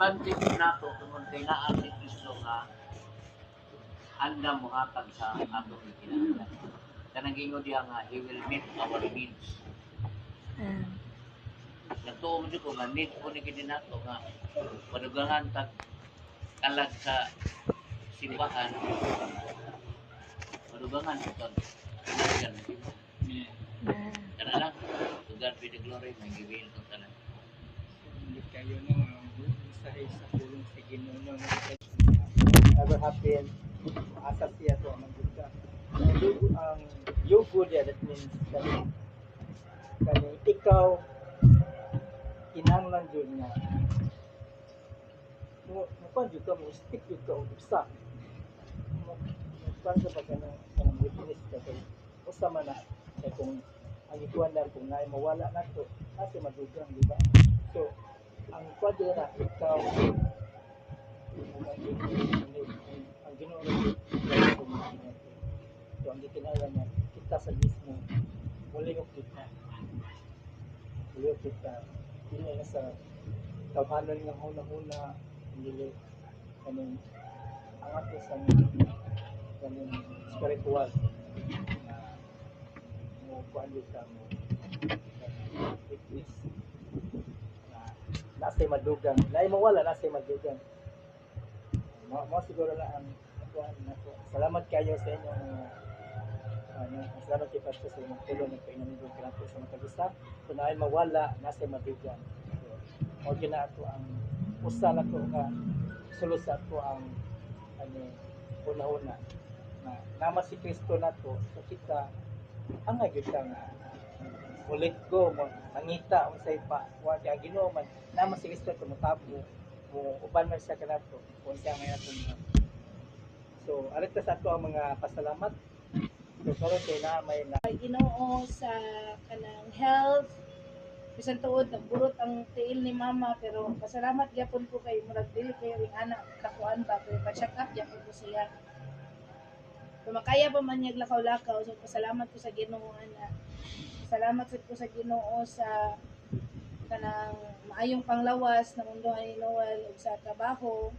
importante po nato tungod kay naa si Kristo nga andam mohatag sa atong kinahanglan. Kanang ingod diha nga he will meet our needs. Nagtuo mo ko nga need po ni gid nato nga padugangan tag kalag sa simbahan. Padugangan ito. Kana lang. To God be the glory, may giwin ko tanan. Hindi kayo nang isahay sa pulong sa Ginoo. Never happen. Asa siya to ang magduga. Ang yugo dia, that means kani ikaw kinahanglan jud nga mo jud ka mo stick jud ka og usa mo para ba kanang witness ka kay usa man na kay kung ang ikuan lang kung naay mawala nato kasi madugang di ba, so ang kwadro na ikaw ang Ginoo so ang gikinahanglan na kita sa mismo mulingok kita dili na sa tawhanon nga huna-huna dili kaning ang ato sa kaning spiritual mo kuan ka mo witness nasay madugang naay mawala nasay madugang mo siguro na ang kuan nako. Salamat kayo sa inyong salamat kay Pastor sa inyong tulong ng painamigong kinato sa matag-usa. Kung naay mawala, nasa madugan. So, o gina ato ang usa na to nga sulod sa ato ang una-una na nama si Kristo nato so kita ang gyud ka nga ulit go mo mangita unsay pa wa kay Ginoo man nama si Kristo to motabo mo uban man sa kanato unsay nga ato. So alit sa ato ang mga pasalamat. So karon kay na may Ginoo sa kanang health bisan tuod nagburot ang tiil ni mama pero pasalamat gyapon ko kay murag dili kay ring anak kakuan ba kay pa-check up gyapon ko siya. Kumakaya pa man niya lakaw-lakaw so pasalamat ko sa Ginoo ana. Salamat ko sa Ginoo sa kanang maayong panglawas na mundo ni Noel ug sa trabaho.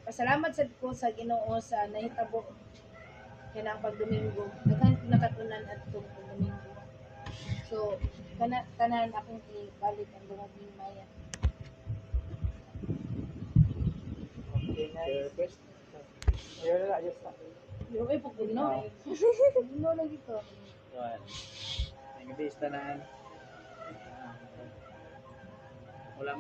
Pasalamat sad ko sa Ginoo sa nahitabo kanang pagdomingo daghan nakatunan adtong pagdomingo so tanan akong ibalik ang dumaging maya. okay na first ayun na ayos na Yung ay pagbuno pagbuno lagi to Well, ang gabi tanan. Wala